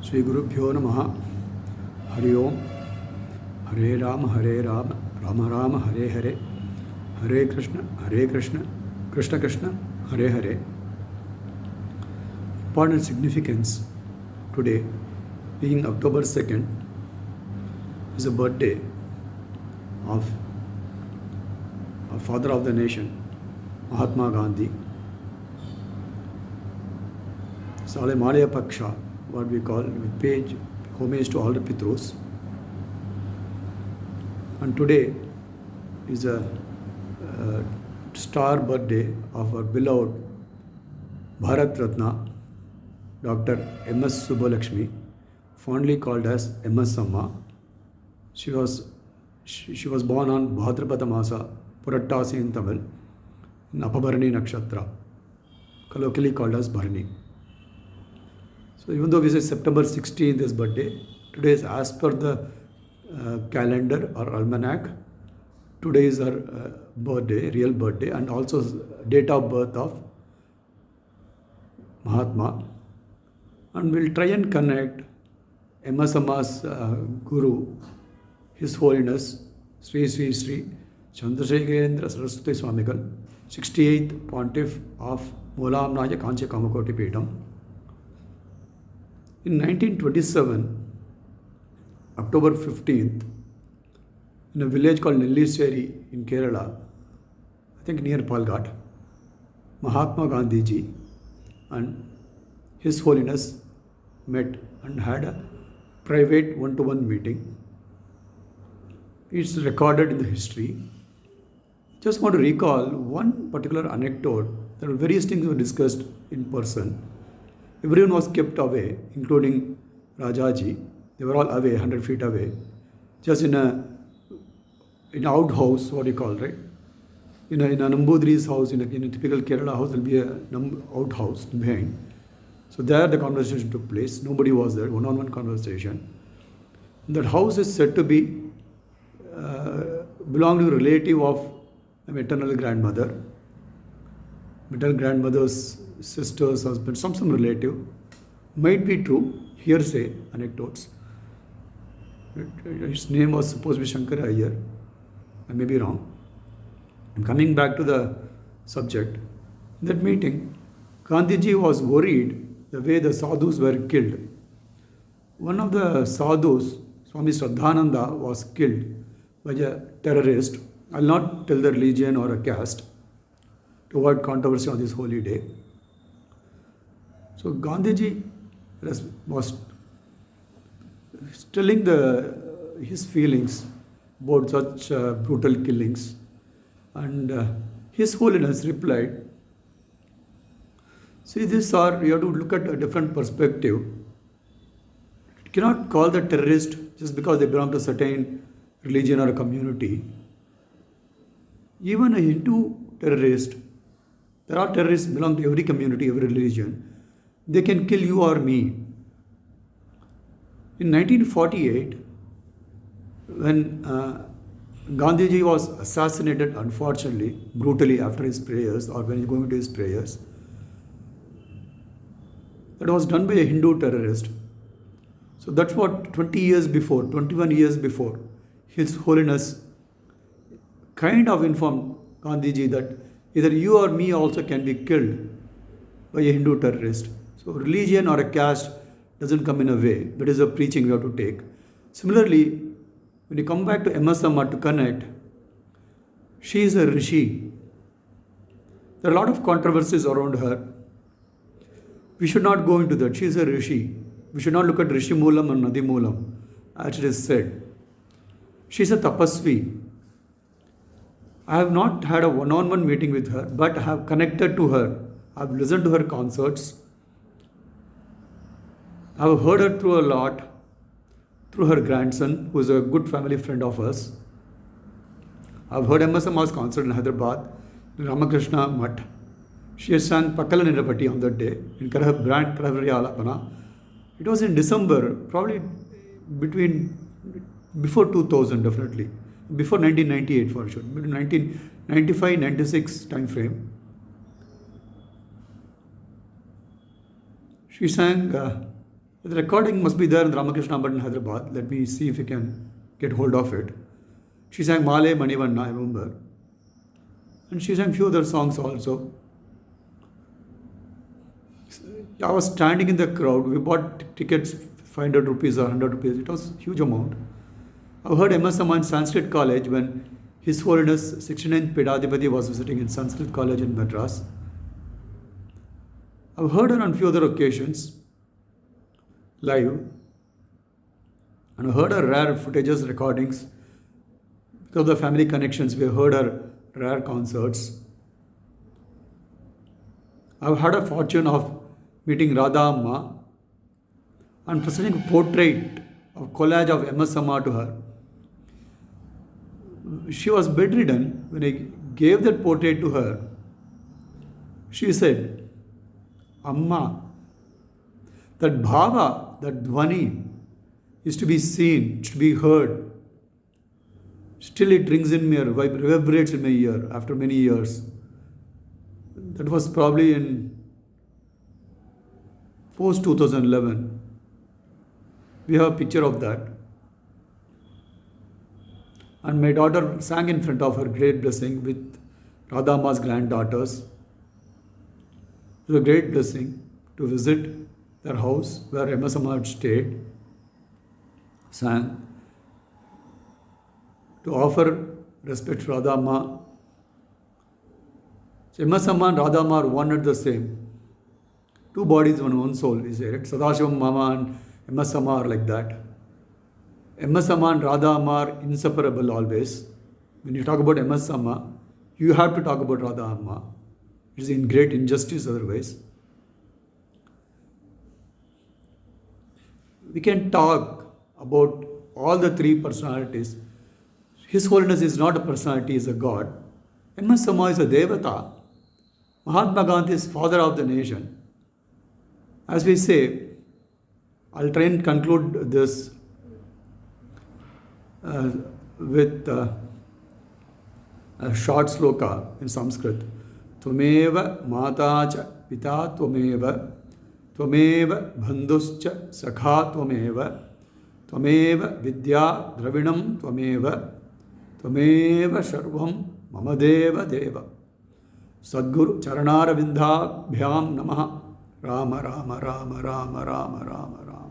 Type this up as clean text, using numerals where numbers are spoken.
Shri Guru Bhyo Namaha. Hari Om. Hare Ram, Rama Rama, Hare Hare. Hare Krishna, Krishna Krishna, Hare Hare. Important significance today, being October 2nd, is the birthday of our father of the nation, Mahatma Gandhi. Sale Malaya Paksha, what we call, we pay homage to all the Pitrus. And today is a star birthday of our beloved Bharat Ratna, Dr. M.S. Subbulakshmi, fondly called as M.S. Amma. She was born on Bhadrapada Masa, Purattasi in Tamil, in Apabharani Nakshatra, colloquially called as Bharani. So even though we say September 16th is birthday, today is as per the calendar or almanac. Today is her birthday, real birthday, and also date of birth of Mahatma. And we'll try and connect M.S. Amma's Guru, His Holiness Sri Sri Sri Chandrasekharendra Saraswati Swamigal, 68th Pontiff of Moolamnaya Kanchi Kamakoti Peetham. In 1927, October 15th, in a village called Nelliseri in Kerala, I think near Palghat, Mahatma Gandhi ji and His Holiness met and had a private one-to-one meeting. It's recorded in the history. Just want to recall one particular anecdote. There were various things were discussed in person. Everyone was kept away, including Rajaji. They were all away, 100 feet away, just in an outhouse, what you call, right? In a Nambudri's house, in a typical Kerala house, there will be an outhouse behind. So there the conversation took place. Nobody was there, one-on-one conversation. That house is said to be belong to a relative of a maternal grandmother, maternal grandmother's sister's husband, some relative. Might be true, hearsay, anecdotes. His name was supposed to be Shankara Iyer. I may be wrong. I'm coming back to the subject. In that meeting, Gandhiji was worried the way the sadhus were killed. One of the sadhus, Swami Shraddhananda, was killed by a terrorist. I'll not tell the religion or a caste to avoid controversy on this holy day. So Gandhiji was telling his feelings about such brutal killings, and His Holiness replied, see, you have to look at a different perspective. You cannot call the terrorist just because they belong to a certain religion or a community. Even a Hindu terrorist, there are terrorists belong to every community, every religion. They can kill you or me. In 1948, when Gandhiji was assassinated, unfortunately, brutally after his prayers, or when he was going to his prayers, that was done by a Hindu terrorist. So that's what 21 years before, His Holiness kind of informed Gandhiji that either you or me also can be killed by a Hindu terrorist. So religion or a caste doesn't come in a way. That is a preaching we have to take. Similarly, when you come back to M.S. Amma to connect, she is a rishi. There are a lot of controversies around her. We should not go into that. She is a rishi. We should not look at Rishi Moolam and Nadi Moolam, as it is said. She is a tapasvi. I have not had a one-on-one meeting with her, but I have connected to her. I have listened to her concerts. I have heard her through a lot, through her grandson, who is a good family friend of us. I have heard M.S. Amma's concert in Hyderabad, in Ramakrishna Mutt. She has sang Pakala Nirapati on that day, in brand Karavari Alapana. It was in December, probably before 2000, definitely. Before 1998 for sure, between 1995-96 time frame. She sang The recording must be there in the Ramakrishna Bhatt in Hyderabad. Let me see if we can get hold of it. She sang Male Manivanna, I remember. And she sang few other songs also. I was standing in the crowd. We bought tickets, 500 rupees or 100 rupees. It was a huge amount. I've heard MS Amma in Sanskrit College when His Holiness 69th Pedadipati was visiting in Sanskrit College in Madras. I've heard her on a few other occasions, live. And I heard her rare footages, recordings. Because of the family connections, we heard her rare concerts. I've had a fortune of meeting Radha Amma and presenting a portrait of collage of MS Amma to her. She was bedridden. When I gave that portrait to her, she said, Amma, that bhava, that dhvani is to be seen, to be heard. Still it rings in me, reverberates in my ear after many years. That was probably in post 2011. We have a picture of that. And my daughter sang in front of her great blessing with Radha Amma's granddaughters. It was a great blessing to visit their house where MS Amma had stayed, sang, to offer respect to Radha Amma. So MS Amma and Radha Amma are one and the same. Two bodies, one soul, we say, right? Sadashivam Mama and MS Amma are like that. MS Amma and Radha Amma are inseparable always. When you talk about MS Amma, you have to talk about Radha Amma. It is in great injustice otherwise. We can talk about all the three personalities. His Holiness is not a personality, he is a God. MS Amma is a Devata. Mahatma Gandhi is father of the nation. As we say, I'll try and conclude this with a short sloka in Sanskrit. Tvameva mata pita tvameva, tvameva bandhuscha sakha tvameva, tvameva vidya dravinam tvameva, tvameva sharvam mamadeva deva. Sadguru charanara vindhabhyam namaha. Rama Rama Rama Rama Rama Rama Rama.